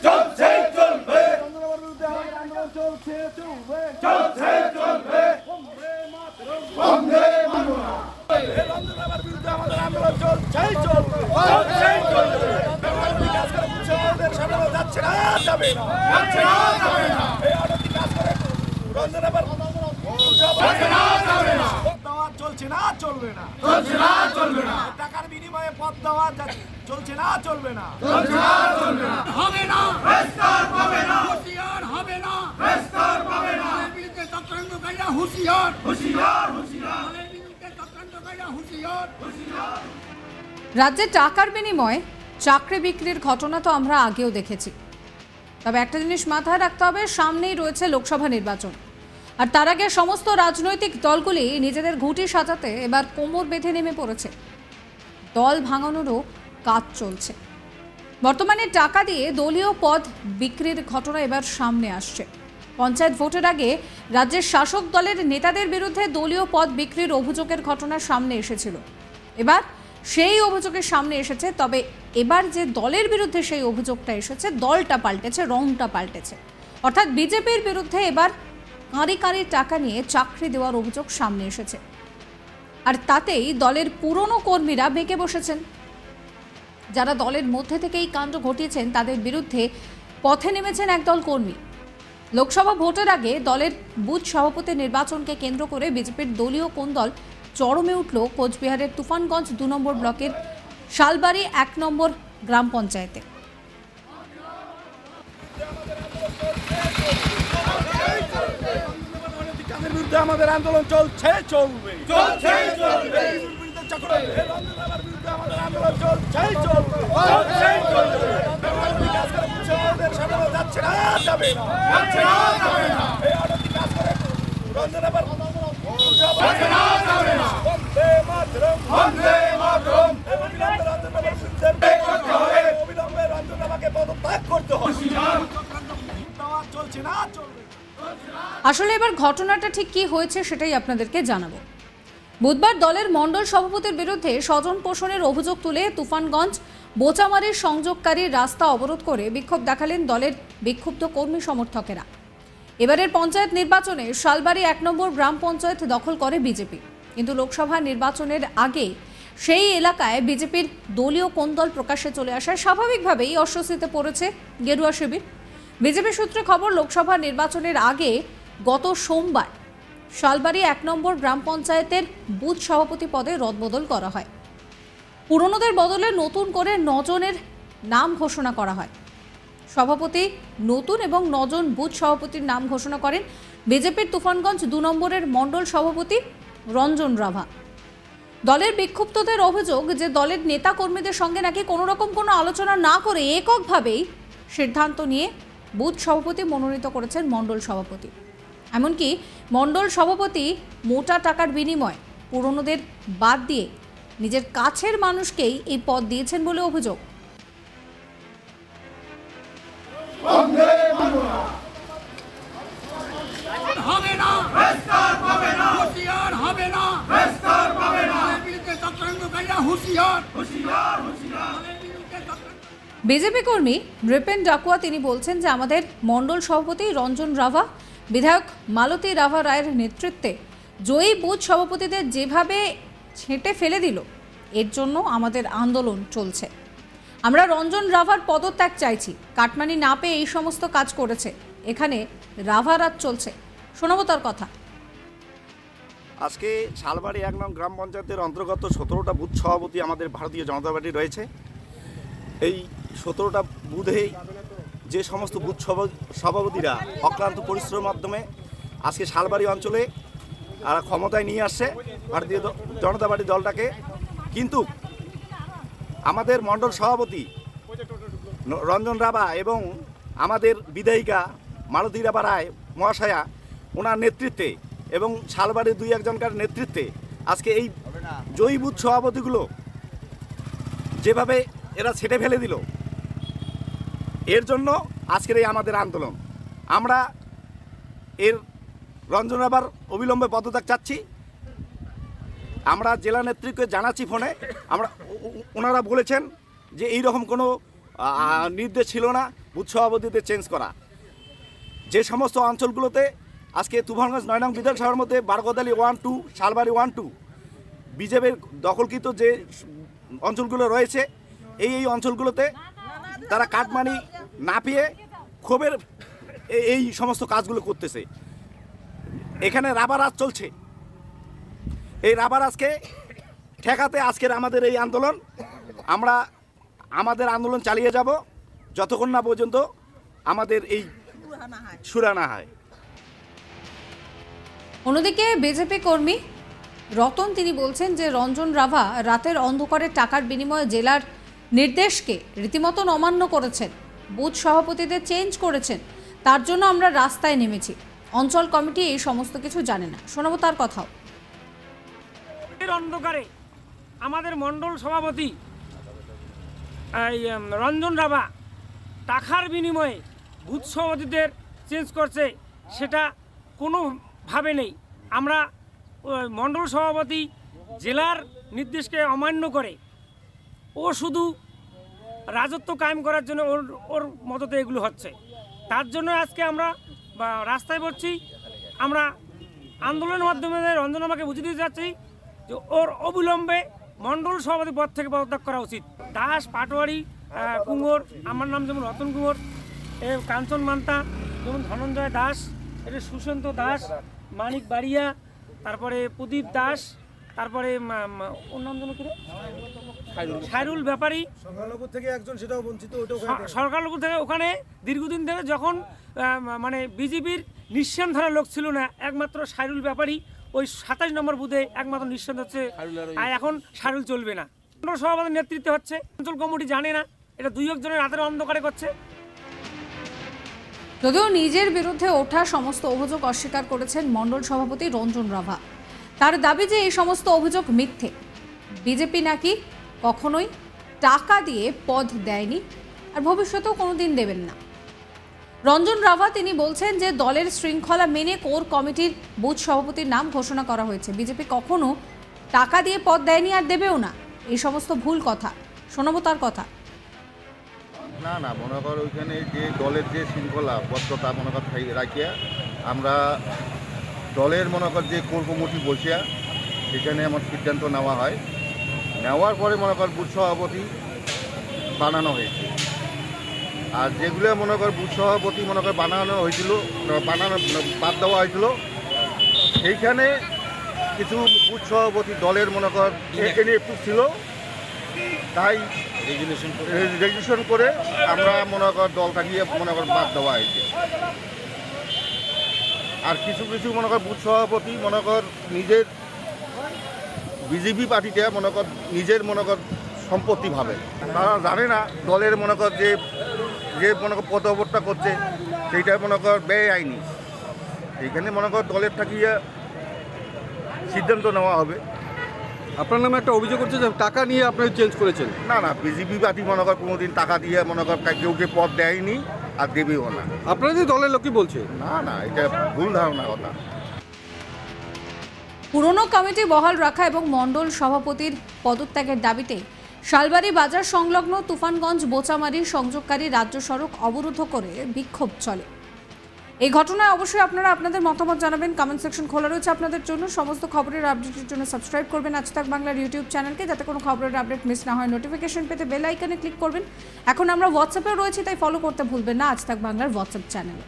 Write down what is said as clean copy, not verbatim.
চলছে চলবে বন্দে মাতরম রঞ্জনাবার বিরুদ্ধে আমাদের আন্দোলন চলছে চলবে যাচ্ছে না যাবে না এই আলোটি কাজ করে রঞ্জনাবার চলছে না চলবে না টাকার বিনিময়ে পদ দেওয়া চলছে না চলবে না হবে না হুঁশিয়ার হবে না বিরুদ্ধে চক্রান্তকারীরা হুঁশিয়ার বিরুদ্ধে চক্রান্তকারীরা হুঁশিয়ার। রাজ্যে টাকার বিনিময়ে চাকরি বিক্রির ঘটনা তো আমরা আগেও দেখেছি, তবে একটা জিনিস মাথায় রাখতে হবে, সামনেই রয়েছে লোকসভা নির্বাচন, আর তার আগে সমস্ত রাজনৈতিক দলগুলি নিজেদের ঘুঁটি সাজাতে এবার কোমর বেঁধে নেমে পড়েছে। দল ভাঙানোরও কাজ চলছে। বর্তমানে টাকা দিয়ে দলীয় পদ বিক্রির ঘটনা এবার সামনে আসছে। পঞ্চায়েত ভোটের আগে রাজ্যের শাসক দলের নেতাদের বিরুদ্ধে দলীয় পদ বিক্রির অভিযোগের ঘটনা সামনে এসেছিল। এবার সেই অভিযোগের সামনে এসেছে, তবে এবার যে দলের বিরুদ্ধে সেই অভিযোগটা এসেছে, দলটা পাল্টেছে, রংটা পাল্টেছে। অর্থাৎ বিজেপির বিরুদ্ধে এবার কাঁড়ি কাঁড়ি টাকা নিয়ে চাকরি দেওয়ার অভিযোগ সামনে এসেছে, আর তাতেই দলের পুরনো কর্মীরা বেঁকে বসেছেন। যারা দলের মধ্যে থেকে এই কাণ্ড ঘটিয়েছেন তাদের বিরুদ্ধে পথে নেমেছেন একদল কর্মী। লোকসভা ভোটের আগে দলের বুথ সভাপতি নির্বাচনকে কেন্দ্র করে বিজেপির দলীয় কোন্দল চরমে উঠল কোচবিহারের তুফানগঞ্জ 2 নম্বর ব্লকের শালবাড়ি 1 নম্বর গ্রাম পঞ্চায়েতে। আমাদের আন্দোলন চলছে চলবে যাচ্ছে না যাবে না অবিলম্বে রঞ্জনাবাকে পদত্যাগ করতে হবে। চলছে না চলবে। আসলে এবার ঘটনাটা ঠিক কি হয়েছে সেটাই আপনাদেরকে জানাবো। বুধবার দলের মণ্ডল সভাপতির বিরুদ্ধে স্বজন পোষণের অভিযোগ তুলে তুফানগঞ্জ বোচামারির সংযোগকারী রাস্তা অবরোধ করে বিক্ষোভ দেখালেন দলের বিক্ষুব্ধ কর্মী সমর্থকেরা। এবারের পঞ্চায়েত নির্বাচনে শালবাড়ি 1 নম্বর গ্রাম পঞ্চায়েত দখল করে বিজেপি, কিন্তু লোকসভা নির্বাচনের আগে সেই এলাকায় বিজেপির দলীয় কোন্দল প্রকাশ্যে চলে আসায় স্বাভাবিকভাবেই অস্বস্তিতে পড়েছে গেরুয়া শিবির। বিজেপি সূত্রে খবর, লোকসভা নির্বাচনের আগে গত সোমবার শালবাড়ি 1 নম্বর গ্রাম পঞ্চায়েতের বুথ সভাপতি পদে রদবদল করা হয়। পুরনোদের বদলে নতুন করে 9 জনের নাম ঘোষণা করা হয়। সভাপতি নতুন এবং 9 জন বুথ সভাপতির নাম ঘোষণা করেন বিজেপির তুফানগঞ্জ 2 নম্বরের মণ্ডল সভাপতি রঞ্জন রাভা। দলের বিক্ষুব্ধদের অভিযোগ যে দলের নেতা কর্মীদের সঙ্গে নাকি কোনো রকম কোনো আলোচনা না করে এককভাবেই সিদ্ধান্ত নিয়ে বুথ সভাপতি মনোনীত করেছেন মণ্ডল সভাপতি। এমনকি মণ্ডল সভাপতি মোটা টাকার বিনিময়ে পুরনোদের বাদ দিয়ে নিজের কাছের মানুষকেই এই পদ দিয়েছেন বলে অভিযোগ। হবে না হুঁশিয়ার হবে না বিরুদ্ধে চক্রান্তকারীরা হুঁশিয়ার। বিজেপি কর্মী নৃপেন ডাকুয়া তিনি বলছেন যে আমাদের মণ্ডল সভাপতি রঞ্জন রাভা, বিধায়ক মালতী রাভা রায়ের নেতৃত্বে জয়ী বুথ সভাপতিদের যেভাবে ছেঁটে ফেলে দিল, এর জন্য আমাদের আন্দোলন চলছে। আমরা রঞ্জন রাভার পদত্যাগ চাইছি। কাটমানি না পেয়ে এই সমস্ত কাজ করেছে, এখানে রাভা রাজ চলছে। শোনাবো তার কথা। আজকে শালবাড়ি 1 নং গ্রাম পঞ্চায়েতের অন্তর্গত 17টা বুথ সভাপতি আমাদের ভারতীয় জনতা পার্টি রয়েছে। এই 17টা বুথেই যে সমস্ত বুথ সভাপতিরা অক্লান্ত পরিশ্রমের মাধ্যমে আজকে শালবাড়ি অঞ্চলে আর ক্ষমতায় নিয়ে আসছে ভারতীয় জনতা পার্টি দলটাকে, কিন্তু আমাদের মণ্ডল সভাপতি রঞ্জন রাভা এবং আমাদের বিধায়িকা মালতী রাভা রায় মহাশয়া ওনার নেতৃত্বে এবং শালবাড়ির 2-1 জনকার নেতৃত্বে আজকে এই জয়ী বুথ সভাপতিগুলো যেভাবে এরা ছেটে ফেলে দিল, এর জন্য আজকের এই আমাদের আন্দোলন। আমরা এর রঞ্জন রাভার অবিলম্বে পদত্যাগ চাচ্ছি। আমরা জেলা নেতৃত্বকে জানাচ্ছি ফোনে, ওনারা বলেছেন যে এই রকম কোনো নির্দেশ ছিল না বুথ সভাপতিদের চেঞ্জ করা। যে সমস্ত অঞ্চলগুলোতে আজকে তুফানগঞ্জ 9 নং বিধানসভার মধ্যে বারগোদালি 1, 2, শালবাড়ি 1, 2 বিজেপির দখলকৃত যে অঞ্চলগুলো রয়েছে এই অঞ্চলগুলোতে তারা কাটমানি না পেয়ে ক্ষোভের এই সমস্ত কাজগুলো করতেছে। এখানে রাবারাজ চলছে। এই রাবারাজকে ঠেকাতে আজকের আমাদের এই আন্দোলন। আমরা আমাদের আন্দোলন চালিয়ে যাব যতক্ষণ না পর্যন্ত আমাদের এই সুরা না হয়। অন্যদিকে বিজেপি কর্মী রতন তিনি বলছেন যে রঞ্জন রাভা রাতের অন্ধকারে টাকার বিনিময়ে জেলার নির্দেশকে রীতিমতো অমান্য করেছেন, বুথ সভাপতিদের চেঞ্জ করেছেন, তার জন্য আমরা রাস্তায় নেমেছি। অঞ্চল কমিটি এই সমস্ত কিছু জানে না। শোনাবো তার কথাও। অন্ধকারে আমাদের মণ্ডল সভাপতি রঞ্জন রাভা টাকার বিনিময়ে বুথ সভাপতিদের চেঞ্জ করছে, সেটা কোনোভাবে নেই। আমরা মণ্ডল সভাপতি জেলার নির্দেশকে অমান্য করে ও শুধু রাজত্ব কায়েম করার জন্য ওর মততে এগুলো হচ্ছে। তার জন্য আজকে আমরা রাস্তায় পড়ছি। আমরা আন্দোলনের মাধ্যমে রঞ্জন রাভাকে বুঝিয়ে দিতে চাচ্ছি যে ওর অবিলম্বে মণ্ডল সভাপতি পদ থেকে পদত্যাগ করা উচিত। দাস, পাটোয়ারি, কুঙ্গর, আমার নাম যেমন রতন কুঙ্গর, কাঞ্চন মান্তা, যেমন ধনঞ্জয় দাস, এটা সুশান্ত দাস, মানিক বাড়িয়া, তারপরে প্রদীপ দাস, তারপরে ওর নাম যেন কি সাইরুল ব্যাপারী, সংখ্যালঘু থেকে একজন, সেটাও বঞ্চিত। সরকারলঘু থেকে ওখানে দীর্ঘদিন ধরে যখন মানে বিজেপির নিঃসন্ধানের ধারার লোক ছিল না, একমাত্র সাইরুল ব্যাপারী ওই 27 নম্বর বুথে একমাত্র নিঃসন্দ হচ্ছে। আর এখন সাইরুল চলবে না, সভাপতির নেতৃত্বে হচ্ছে। অঞ্চল কমিটি জানে না, এটা 2 একজনের রাতের অন্ধকারে করছে। যদিও নিজের বিরুদ্ধে ওঠা সমস্ত অভিযোগ অস্বীকার করেছেন মণ্ডল সভাপতি রঞ্জন রাভা। তার দাবি যে এই সমস্ত অভিযোগ মিথ্যে। বিজেপি নাকি কখনোই টাকা দিয়ে পদ দেয়নি আর ভবিষ্যতেও কোনোদিন দেবেন না। রঞ্জন রাভা তিনি বলছেন যে দলের শৃঙ্খলা মেনে কোর কমিটির বুথ সভাপতির নাম ঘোষণা করা হয়েছে। বিজেপি কখনো টাকা দিয়ে পদ দেয়নি আর দেবেও না। এই সমস্ত ভুল কথা। শোনাবো তার কথা। না না, মনে কর ওইখানে যে দলের যে শৃঙ্খলা বদ্ধতা মনে কর রাখিয়া আমরা দলের মনে কর যে কোর কমিটি বসিয়া সেখানে আমার সিদ্ধান্ত নেওয়া হয়। নেওয়ার পরে মনে কর বুথ সভাপতি বানানো হয়েছে। আর যেগুলো মনে কর বুথ সভাপতি মনে কর বানানো হয়েছিল, বাদ দেওয়া হয়েছিল, সেইখানে কিছু বুথ সভাপতি দলের মনে কর একটু ছিল, তাই রেজিস্ট্রেশন করে আমরা মনে কর দলটা গিয়ে মনে কর বাদ দেওয়া হয়েছে। আর কিছু কিছু মনে কর বুথ সভাপতি মনে কর নিজের বিজেপি পার্টিতে মনে কর নিজের মনে কর সম্পত্তি ভাবে, তারা জানে না দলের মনে কর যে মনে কর পদবরটা করছে সেইটা মনে কর ব্যয় আইনি। সেইখানে মনে কর দলের থাকিয়ে সিদ্ধান্ত নেওয়া হবে। আপনার নামে একটা অভিযোগ করছে যে টাকা নিয়ে আপনি চেঞ্জ করেছেন। না না, বিজেপি পার্টি মনে কর কোনোদিন টাকা দিয়ে মনে কর কেউকে পদ দেয়নি আর দেবেও না। আপনাদের দলের লোকই বলছে। না না, এটা ভুল ধারণা কথা। পুরনো কমিটি বহাল রাখা এবং মণ্ডল সভাপতির পদত্যাগের দাবিতে শালবাড়ি বাজার সংলগ্ন তুফানগঞ্জ বোচামারি সংযোগকারী রাজ্য সড়ক অবরুদ্ধ করে বিক্ষোভ চলে। এই ঘটনায় অবশ্যই আপনারা আপনাদের মতামত জানাবেন। কমেন্ট সেকশন খোলা রয়েছে আপনাদের জন্য। সমস্ত খবরের আপডেটের জন্য সাবস্ক্রাইব করবেন আজ তাক বাংলার ইউটিউব চ্যানেলকে, যাতে কোনো খবরের আপডেট মিস না হয়। নোটিফিকেশন পেতে বেল আইকনে ক্লিক করবেন। এখন আমরা হোয়াটসঅ্যাপেও রয়েছি, তাই ফলো করতে ভুলবেন না আজ তাক বাংলার হোয়াটসঅ্যাপ চ্যানেলে।